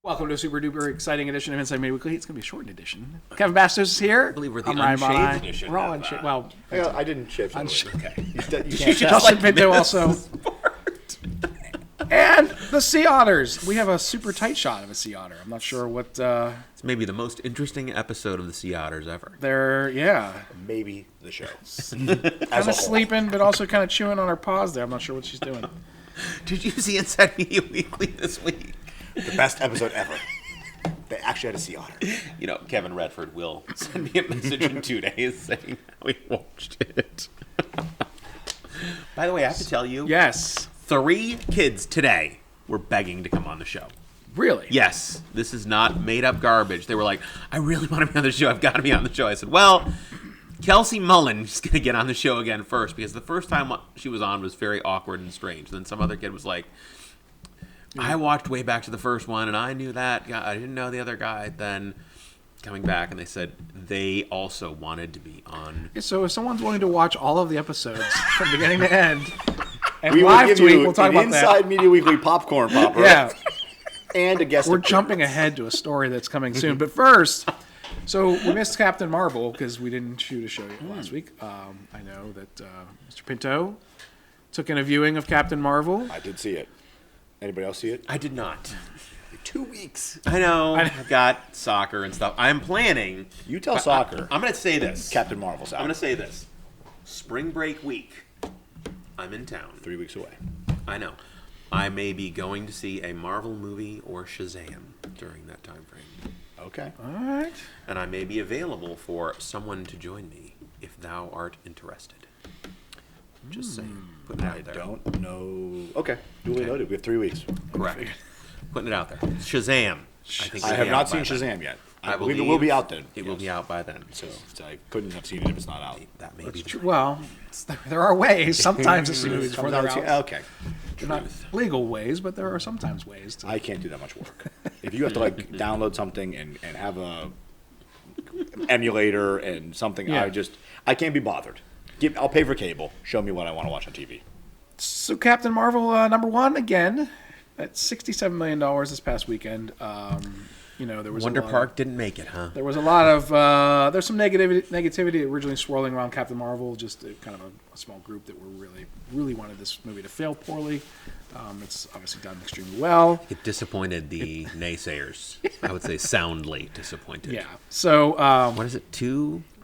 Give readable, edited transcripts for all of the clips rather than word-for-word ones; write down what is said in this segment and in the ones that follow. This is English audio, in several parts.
Welcome to a super duper exciting edition of Inside Media Weekly. It's going to be a shortened edition. Kevin Bastos is here. I believe we're the unshaved edition. We're all unshaved. Well, I didn't shave. Okay. You can't tell. Justin Pinto also. And the sea otters. We have a super tight shot of a sea otter. I'm not sure what. It's maybe the most interesting episode of the Sea Otters ever. They're, yeah. Maybe the show. Kind of sleeping, but also kind of chewing on her paws there. I'm not sure what she's doing. Did you see Inside Media Weekly this week? The best episode ever. They actually had a sea otter. You know, Kevin Redford will send me a message in 2 days saying how he watched it. By the way, I have to tell you. Yes. 3 kids today were begging to come on the show. Really? Yes. This is not made-up garbage. They were like, I really want to be on the show. I've got to be on the show. I said, well, Kelsey Mullen is going to get on the show again first because the first time she was on was very awkward and strange. Then some other kid was like, I watched way back to the first one, and I knew that guy. I didn't know the other guy. Then coming back, and they said they also wanted to be on. So if someone's willing to watch all of the episodes from beginning to end, and we live will give tweet, you we'll talk about Inside that. Media Weekly popcorn popper. Yeah. And a guest. We're jumping ahead to a story that's coming soon. But first, so we missed Captain Marvel because we didn't shoot a show last week. I know that Mr. Pinto took in a viewing of Captain Marvel. I did see it. Anybody else see it? I did not. 2 weeks. I know. I've got soccer and stuff. I'm planning. You tell soccer. I'm going to say this. Captain Marvel's out. I'm going to say this. Spring break week, I'm in town. 3 weeks away. I know. I may be going to see a Marvel movie or Shazam during that time frame. Okay. All right. And I may be available for someone to join me if thou art interested. Just saying. Putting it out there. I don't know. Okay. Duly noted. We have 3 weeks. Correct. Putting it out there. Shazam. I have not seen Shazam yet. I believe it will be out then. It will be out by then. So I couldn't have seen it if it's not out. That may be True. Well, there are ways sometimes to see movies before they're out. Okay. They're not legal ways, but there are sometimes ways to. I can't do that much work. If you have to download something and have a emulator and something, Yeah. I can't be bothered. I'll pay for cable. Show me what I want to watch on TV. So Captain Marvel #1 again at $67 million this past weekend. There was Wonder Park didn't make it, huh? There was a lot of there's some negativity originally swirling around Captain Marvel. Just kind of a small group that were really wanted this movie to fail poorly. It's obviously done extremely well. It disappointed the naysayers. I would say soundly disappointed. Yeah. So what is it?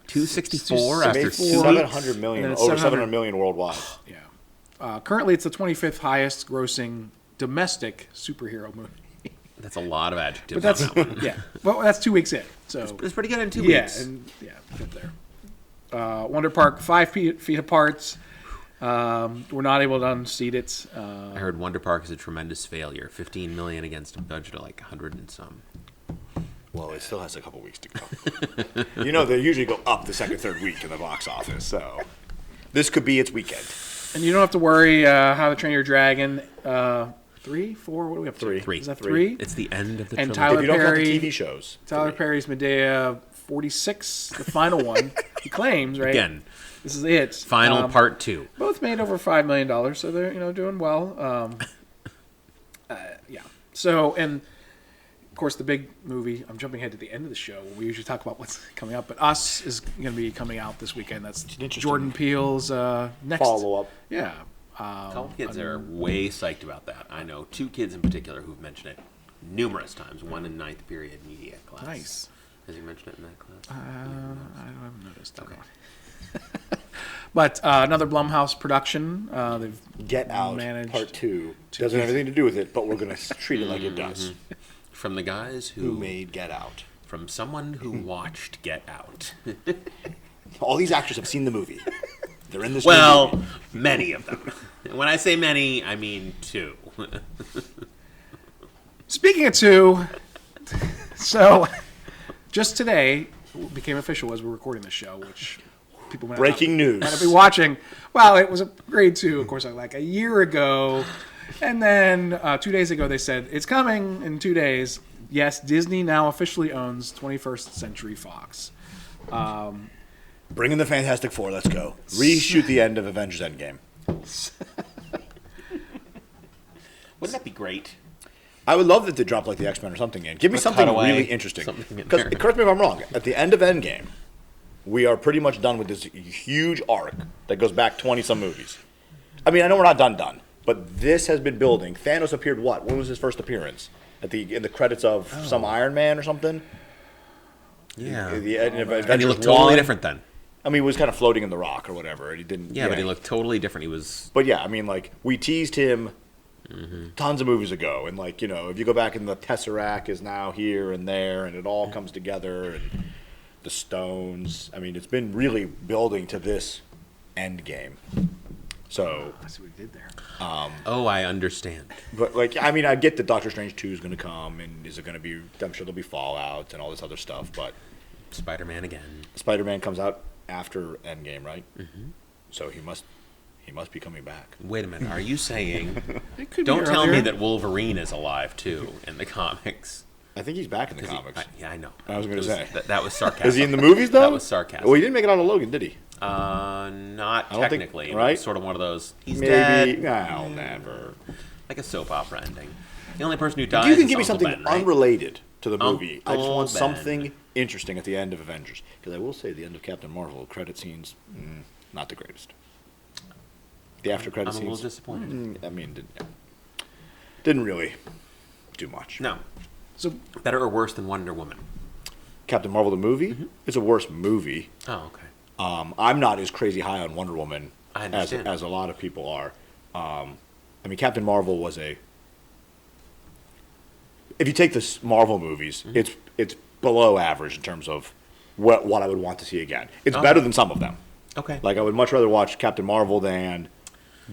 264 after 2 weeks? 700 million, over 700 million worldwide. Yeah. Currently, it's the 25th highest grossing domestic superhero movie. That's a lot of adjectives. But that's on that one. yeah. Well, that's 2 weeks in. So it's pretty good in 2 weeks. Get there. Wonder Park 5 feet apart. We're not able to unseat it. I heard Wonder Park is a tremendous failure. 15 million against a budget of like 100 and some. Well, it still has a couple weeks to go. They usually go up the second, third week in the box office. So this could be its weekend. And you don't have to worry How to Train Your Dragon. 3, 4, what do we have? 3. Is that 3? It's the end of the and trilogy. Tyler If you don't count Perry, the TV shows. Tyler Perry's Medea 46, the final one. He claims, right? Again. This is it. Final part 2. Both made over $5 million, so they're doing well. Yeah. So, and of course, the big movie. I'm jumping ahead to the end of the show. We usually talk about what's coming up, but Us is going to be coming out this weekend. That's Jordan Peele's next follow-up. Yeah. A couple kids are way psyched about that. I know 2 kids in particular who've mentioned it numerous times. One in 9th period media class. Nice. Has he mentioned it in that class? I haven't noticed. Okay. But another Blumhouse production. They've Get Out managed Part 2 doesn't have anything to do with it, but we're going to treat it like it does. From the guys Who made Get Out? From someone who watched Get Out. All these actors have seen the movie. They're in this Well, movie. many of them. When I say many, I mean 2. Speaking of 2, so just today became official as we're recording this show, which people might Breaking news. might not be watching. Well, it was a grade 2, of course, like a year ago. And then 2 days ago, they said, it's coming in 2 days. Yes, Disney now officially owns 21st Century Fox. Bring in the Fantastic Four. Let's go. Reshoot the end of Avengers Endgame. Wouldn't that be great? I would love that they drop like the X-Men or something in. Give me something cutaway, really interesting. something in Because there. correct me if I'm wrong. At the end of Endgame, we are pretty much done with this huge arc that goes back 20-some movies. I mean, I know we're not done, but this has been building. Thanos appeared what? When was his first appearance? In the credits of some Iron Man or something? Yeah. And And he looked totally different then. I mean, he was kind of floating in the rock or whatever. And he didn't. Yeah, but he looked totally different. He was. But yeah, I mean, like, we teased him tons of movies ago. And, like, you know, if you go back and the Tesseract is now here and there, and it all comes together, and the stones. I mean, it's been really building to this end game. So. I see what he did there. Oh, I understand. But, like, I mean, I get that Doctor Strange 2 is going to come, and is it going to be. I'm sure there'll be Fallout and all this other stuff, but. Spider-Man again. Spider-Man comes out after Endgame, right? Mm-hmm. So he must be coming back. Wait a minute. Are you saying? It could Don't be tell earlier. me that Wolverine is alive too in the comics. I think he's back in the comics. Yeah, I know. I was going to say. That was sarcasm. Is he in the movies though? That was sarcasm. Well, he didn't make it on to Logan, did he? Not don't think- technically. It right? was sort of one of those. He's Maybe. dead. No, never. Like a soap opera ending. The only person who dies. You can is give me Uncle something Ben, right? unrelated to the movie. I just Uncle want Ben. something interesting at the end of Avengers. Because I will say the end of Captain Marvel credit scenes, not the greatest. The after credit I'm a scenes. little disappointed. I mean, didn't really do much. No. So Better or worse than Wonder Woman? Captain Marvel the movie, it's a worse movie. Oh, okay. I'm not as crazy high on Wonder Woman I as understand. a lot of people are. I mean, Captain Marvel was a. If you take the Marvel movies, it's below average in terms of what I would want to see again. It's better than some of them. Okay. Like I would much rather watch Captain Marvel than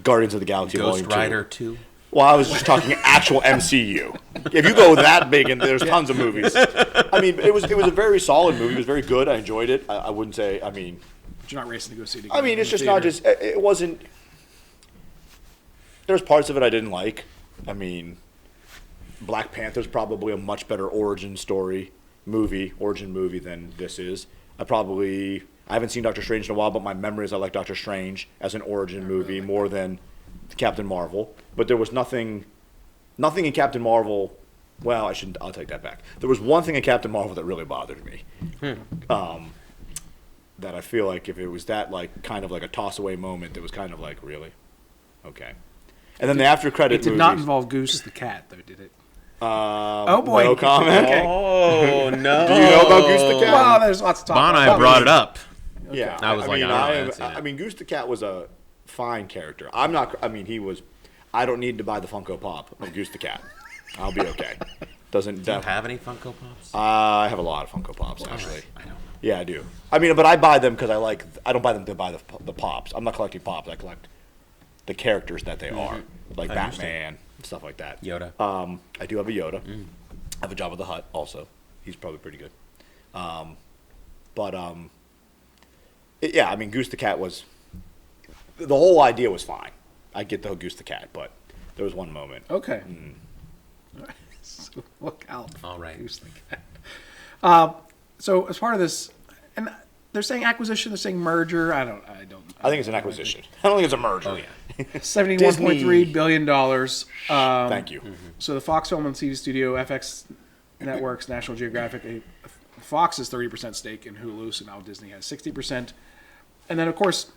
Guardians of the Galaxy Ghost Volume 2. Rider 2. Well, I was just talking actual MCU. If you go that big, and there's tons of movies. I mean, it was a very solid movie. It was very good. I enjoyed it. I wouldn't say. I mean, but you're not racing to go see it again. it's in the just not theater. just. It wasn't. There's parts of it I didn't like. I mean, Black Panther's probably a much better origin movie than this is. I haven't seen Doctor Strange in a while, but my memory is I like Doctor Strange as an origin movie more than Captain Marvel. But there was nothing in Captain Marvel. Well, I'll take that back. There was one thing in Captain Marvel that really bothered me. That I feel like if it was that like kind of like a toss away moment, it was kind of like really, okay. And then the after credit It did not involve Goose the cat, though, did it? Oh boy! No comment. Okay. Oh, no. Do you know about Goose the Cat? Well, there's lots to talk Bon, about. I brought it up. Yeah, I was like, I haven't seen it. I mean, Goose the Cat was a fine character. I'm not. I mean, he was. I don't need to buy the Funko Pop of Goose the Cat. I'll be okay. Doesn't Do you have any Funko Pops? I have a lot of Funko Pops actually. I know. Yeah, I do. I mean, but I buy them because I like. I don't buy them to buy the pops. I'm not collecting pops. I collect the characters that they are, like I Batman understand. and stuff like that. Yoda. I do have a Yoda. I have a Jabba the Hutt also. He's probably pretty good. Yeah, I mean, Goose the Cat was. The whole idea was fine. I get the Goose the Cat, but there was one moment. Okay. All right. So look out. All right. Goose the cat. So as part of this, and they're saying acquisition, they're saying merger. I think it's an acquisition. I don't think it's a merger. Oh, yeah. $71.3 billion. Thank you. So the Fox Film and TV Studio, FX Networks, National Geographic, Fox has 30% stake in Hulu, so now Disney has 60%. And then, of course,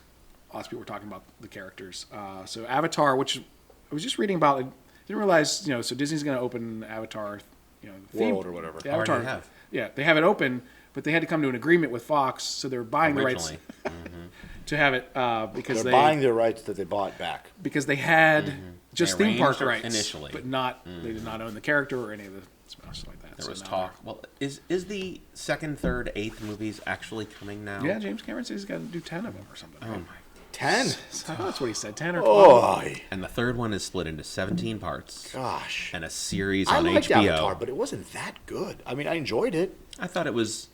lots of people were talking about the characters. So Avatar, which I was just reading about, I didn't realize, so Disney's going to open Avatar, theme, World or whatever. The Avatar, Already have. Yeah, they have it open, but they had to come to an agreement with Fox, so they're buying the rights Originally. to have it because They're buying their rights that they bought back. because they had just They theme park arranged rights initially. but not they did not own the character or any of the stuff like that. There So was now talk. Well, is the second, third, eighth movies actually coming now? Yeah, James Cameron says he's got to do 10 of them or something. Oh my. 10? So that's what he said, 10 or 12. Oh, And the third one is split into 17 parts gosh. and a series I on liked HBO. Avatar, but it wasn't that good. I mean, I enjoyed it. I thought it was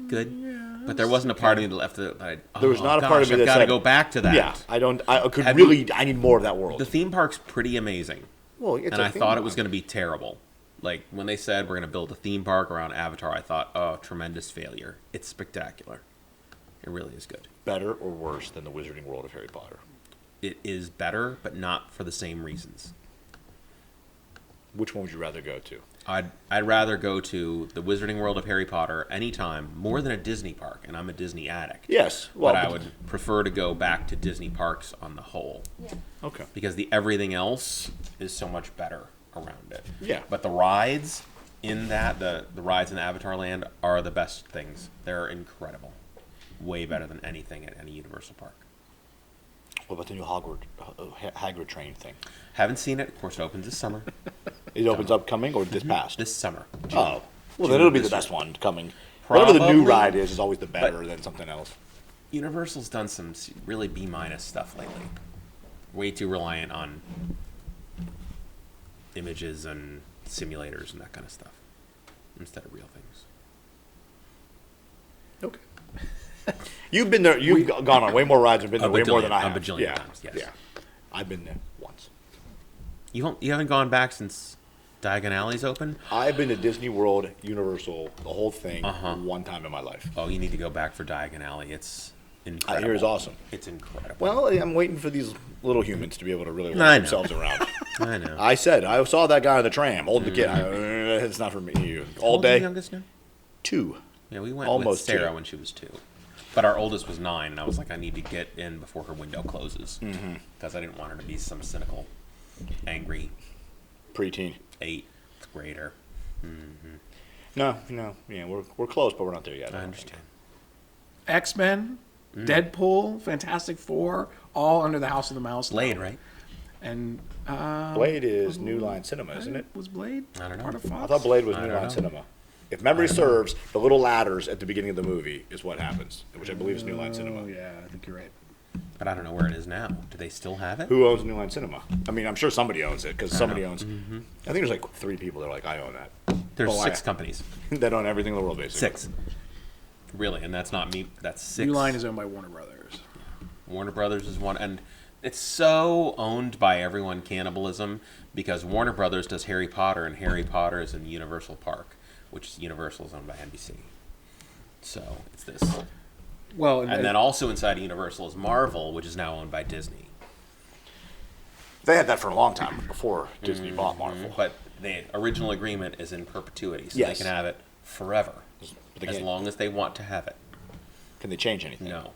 good, but there wasn't a part of me that left it. There was not a part of me that I've got to said- go back to that. Yeah, I could Have really, I need more of that world. The theme park's pretty amazing, Well, it's and a I theme thought it was park. going to be terrible. Like when they said we're going to build a theme park around Avatar, I thought, oh, tremendous failure. It's spectacular. It really is good. Better or worse than the Wizarding World of Harry Potter? It is better, but not for the same reasons. which one would you rather go to? I'd rather go to the Wizarding World of Harry Potter anytime more than a Disney park, and I'm a Disney addict. Yes, well, but I would prefer to go back to Disney parks on the whole. Yeah. Okay. Because everything else is so much better around it. Yeah. But the rides in that, the rides in the Avatar Land are the best things. They're incredible. Way better than anything at any Universal park. What about the new Hagrid train thing? Haven't seen it. Of course, it opens this summer. It opens up coming or this past? This summer. Oh. Well, June then it'll be the this best year. one coming. Whatever the new Probably, ride is always the better but- than something else. Universal's done some really B- stuff lately. Way too reliant on images and simulators and that kind of stuff instead of real things. Okay. You've been there. You've gone on way more rides and been there way more than I A have. bajillion times, yes. Yeah. I've been there once. You haven't gone back since Diagon Alley's open? I've been to Disney World, Universal, the whole thing, Uh-huh. one time in my life. Oh, you need to go back for Diagon Alley. It's I incredible. hear it's awesome. It's incredible. Well, I'm waiting for these little humans to be able to really I walk know. themselves around. I know. I said, I saw that guy on the tram holding the kid. It's not for me. How All old's your day. youngest now? 2. Yeah, we went Almost with Sarah 2. when she was 2. But our oldest was 9, and I was like, I need to get in before her window closes. Because I didn't want her to be some cynical, angry Preteen. 8th grader. No. Yeah, we're close, but we're not there yet. I understand. X-Men, Deadpool, Fantastic Four, all under the House of the Mouse. Blade, now. right? And Blade is New Line Cinema, isn't it? Was Blade I don't know. part of Fox? I thought Blade was I New don't Line know. Cinema. If memory serves, the little ladders at the beginning of the movie is what happens, which I believe is New Line Cinema. Oh yeah, I think you're right. But I don't know where it is now. Do they still have it? Who owns New Line Cinema? I mean, I'm sure somebody owns it because somebody know. owns. I think there's like 3 people that are like, I own that. There's Oh, 6 companies. that own everything in the world, basically. 6. Really, and that's not me. That's 6. New Line is owned by Warner Brothers. Warner Brothers is one, and it's so owned by everyone cannibalism because Warner Brothers does Harry Potter, and Harry Potter is in Universal Park, which is Universal is owned by NBC. So it's this, Well, and then also inside of Universal is Marvel, which is now owned by Disney. They had that for a long time before Disney bought Marvel. But the original agreement is in perpetuity, so Yes. they can have it forever, But they as can't- long as they want to have it. Can they change anything? No.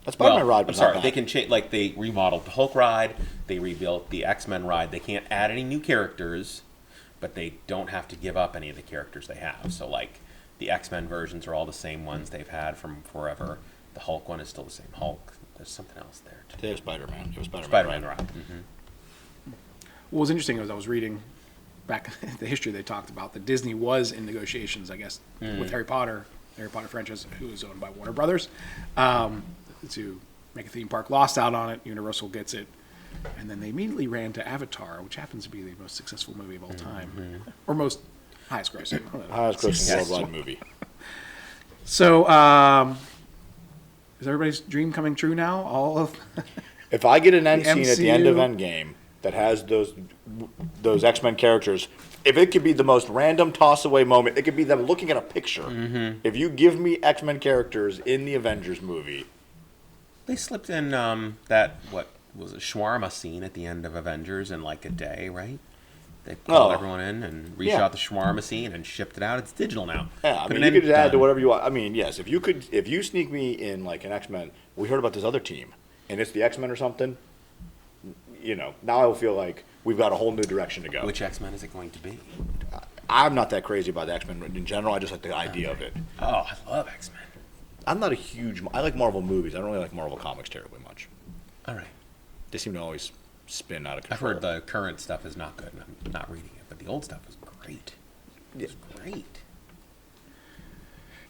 That Spider-Man ride I'm was sorry. not They bad. can change. Like they remodeled the Hulk ride, they rebuilt the X-Men ride. They can't add any new characters, but they don't have to give up any of the characters they have. So like the X-Men versions are all the same ones they've had from forever. The Hulk one is still the same Hulk. There's something else there too. They have Spider-Man. It was Spider-Man. Spider-Man ride. ride. what was interesting was I was reading back the history they talked about that Disney was in negotiations, I guess, with Harry Potter franchise, who is owned by Warner Brothers, to make a theme park. Lost out on it. Universal gets it, and then they immediately ran to Avatar, which happens to be the most successful movie of all time, or most highest grossing. Highest grossing Yes. worldwide movie. So, is everybody's dream coming true now? All of If I get an end scene at the end of MCU. Endgame that has those X-Men characters, if it could be the most random toss-away moment, it could be them looking at a picture. If you give me X-Men characters in the Avengers movie, They slipped in that what was a shawarma scene at the end of Avengers in like a day, right? They called Oh. everyone in and Yeah. reshot the shawarma scene and shipped it out. It's digital now. yeah, I Put mean, it you in, could add to done. whatever you want. I mean, yes, if you sneak me in like an X-Men, we heard about this other team, and it's the X-Men or something. Now I feel like we've got a whole new direction to go. Which X-Men is it going to be? I'm not that crazy about the X-Men in general. I just like the idea of it. Oh, I love X-Men. I'm not a huge. I like Marvel movies. I don't really like Marvel comics terribly much. All right. They seem to always spin out of I've control. heard the current stuff is not good, and I'm not reading it, but the old stuff is great. It's great.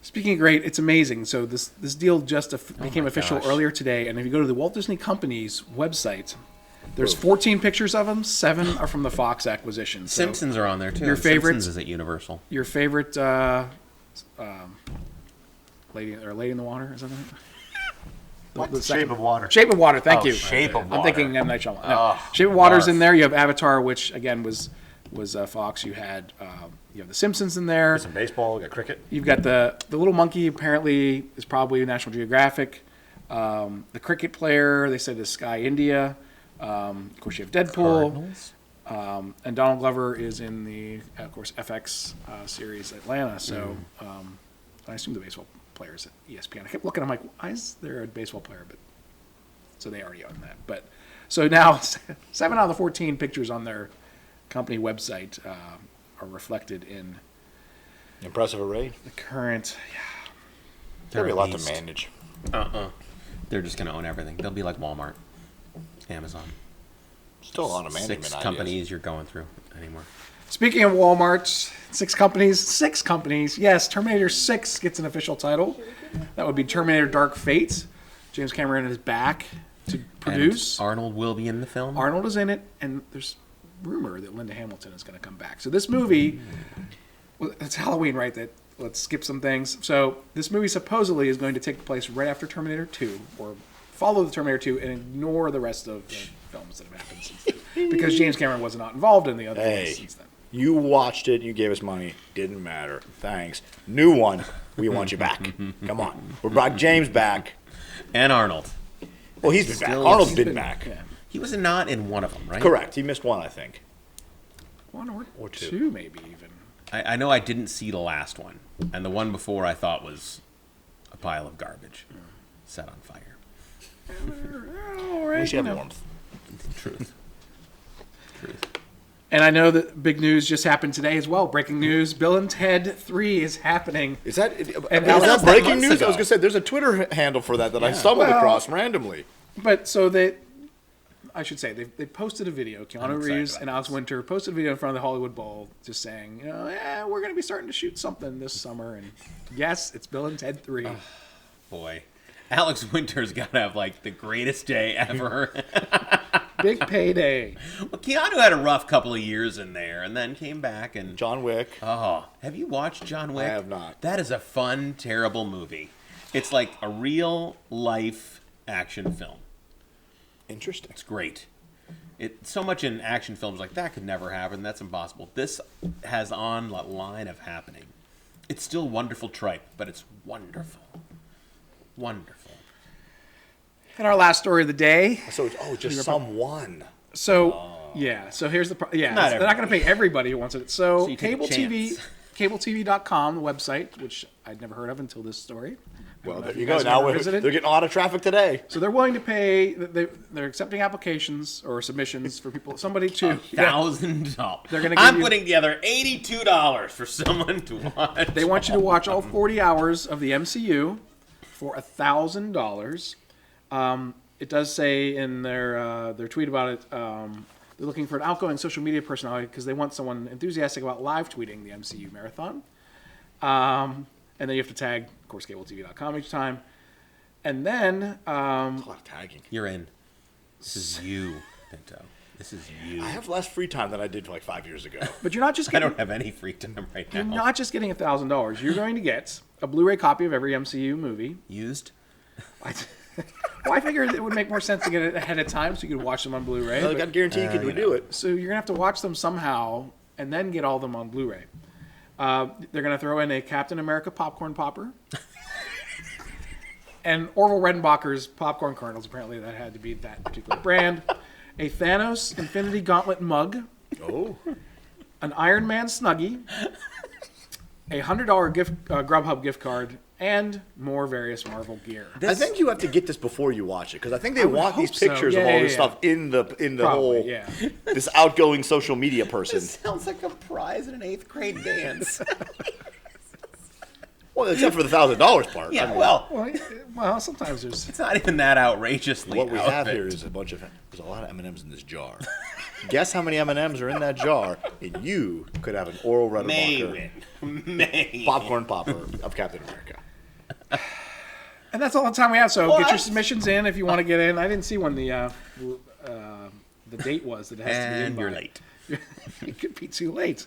Speaking of great, it's amazing. So this deal just became my official gosh. earlier today, and if you go to the Walt Disney Company's website, there's 14 pictures of them. 7 are from the Fox acquisition. So Simpsons are on there too. your favorites- Simpsons is at Universal. your favorite lady in the water, is that right? The second- Shape of Water. Shape of Water. Thank Oh, you. Shape of I'm Water. thinking M Night Shyamalan. No. Oh, Shape of Water's barf. in there. You have Avatar, which again was Fox. You had you have the Simpsons in there. Some baseball, got cricket. You've got the little monkey. Apparently, is probably National Geographic. The cricket player. They said is Sky India. Of course, you have Deadpool. Cardinals? And Donald Glover is in the, of course, FX series Atlanta. So I assume the baseball players at ESPN. I kept looking. I'm like, why is there a baseball player? But so they already own that. But so now 7 out of the 14 pictures on their company website are reflected in Impressive array. the current. There'll be a lot to beast. manage. They're just going to own everything. They'll be like Walmart, Amazon. Still a lot of management 6 ideas. companies you're going through anymore. Speaking of Walmart, 6 companies. Yes, Terminator 6 gets an official title. That would be Terminator Dark Fate. James Cameron is back to produce. And Arnold will be in the film. Arnold is in it, and there's rumor that Linda Hamilton is going to come back. So this movie, well, it's Halloween, right? Let's skip some things. So this movie supposedly is going to take place right after Terminator 2, or follow the Terminator 2 and ignore the rest of the films that have happened since then. Because James Cameron was not involved in the other ones since then. You watched it, you gave us money. Didn't matter. Thanks. New one. We want you back. Come on. We're brought James back. And Arnold. Well, he's been back. Still- Arnold's He's been back. Yeah. He was not in one of them, right? Correct. He missed one, I think. One or Or two. two, maybe even. I know I didn't see the last one. And the one before I thought was a pile of garbage set on fire. All right, We should you have know. warmth. Truth. And I know that big news just happened today as well. Breaking news: Bill and Ted 3 is happening. Is that And is that breaking months news? I ago. was going to say, there's a Twitter handle for that I stumbled Well- across randomly. But so I should say, they posted a video. Keanu excited Reeves about and Alex Winter posted a video in front of the Hollywood Bowl just saying, we're going to be starting to shoot something this summer. And yes, it's Bill and Ted 3. Boy. Alex Winter's got to have, like, the greatest day ever. Big payday. Well, Keanu had a rough couple of years in there and then came back and... John Wick. Oh, have you watched John Wick? I have not. That is a fun, terrible movie. It's like a real-life action film. Interesting. It's great. So much in action films like that could never happen. That's impossible. This has on the line of happening. It's still wonderful tripe, but it's wonderful. Wonderful. And our last story of the day. So it's, just someone. So, yeah. So here's the problem. Yeah, Not they're not going to pay everybody who wants it. So So, you take a cable TV, chance. cabletv.com, the website, which I'd never heard of until this story. Well, there if you you go. guys Now ever visited. they're getting a lot of traffic today. So they're willing to pay. They're accepting applications or submissions for people. Somebody to $1,000. They're gonna give I'm you- putting together $82 for someone to watch. They want you to watch all 40 hours of the MCU for $1,000. It does say in their tweet about it, they're looking for an outgoing social media personality because they want someone enthusiastic about live tweeting the MCU Marathon. And then you have to tag, of course, cabletv.com each time. And then, A lot of tagging. You're in. This is you, Pinto. This is you. I have less free time than I did like 5 years ago. but you're not just I getting, don't have any free time right now. you're not just getting $1,000. You're going to get a Blu-ray copy of every MCU movie. Used? Well, I figured it would make more sense to get it ahead of time so you could watch them on Blu-ray. I but- got to guarantee you can do it. So you're gonna have to watch them somehow, and then get all of them on Blu-ray. They're gonna throw in a Captain America popcorn popper, and Orville Redenbacher's popcorn kernels. Apparently, that had to be that particular brand. A Thanos Infinity Gauntlet mug, Oh. an Iron Man Snuggie, a $100 Grubhub gift card, and more various Marvel gear. I think you have to get this before you watch it because I think they would want these hope so. pictures of Yeah, all yeah, this yeah. stuff in the Probably, whole yeah. this outgoing social media person. Sounds like a prize in an 8th grade dance. Well, except for the $1,000 part. Yeah, I mean, Well, sometimes there's. it's not even that outrageously what we out have there. here is there's a lot of M&Ms in this jar. Guess how many M&Ms are in that jar, and you could have an Oral Redenbacher May. popcorn popper of Captain America. And that's all the time we have. So get your What? submissions in if you want to get in. I didn't see when the date was that it has to be in. And you're by. late. It could be too late.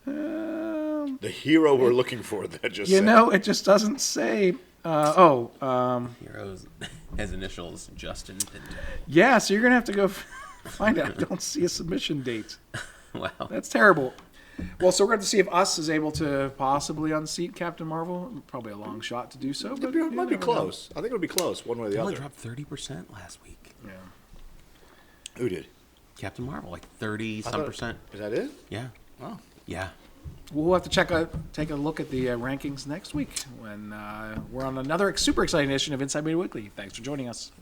The hero we're looking for that just You said. know, it just doesn't say. Heroes, his initials, Justin Pinto. Yeah. So you're gonna have to go find out. I don't see a submission date. Wow. That's terrible. Well, so we're going to see if Us is able to possibly unseat Captain Marvel. Probably a long shot to do so, but It might be you never know. close. I think it'll be close, one way or the They only other. dropped 30% last week. Yeah. Who did? Captain Marvel, like 30-some percent. Is that it? Yeah. Oh. Yeah. We'll have to take a look at the rankings next week when we're on another super exciting edition of Inside Media Weekly. Thanks for joining us.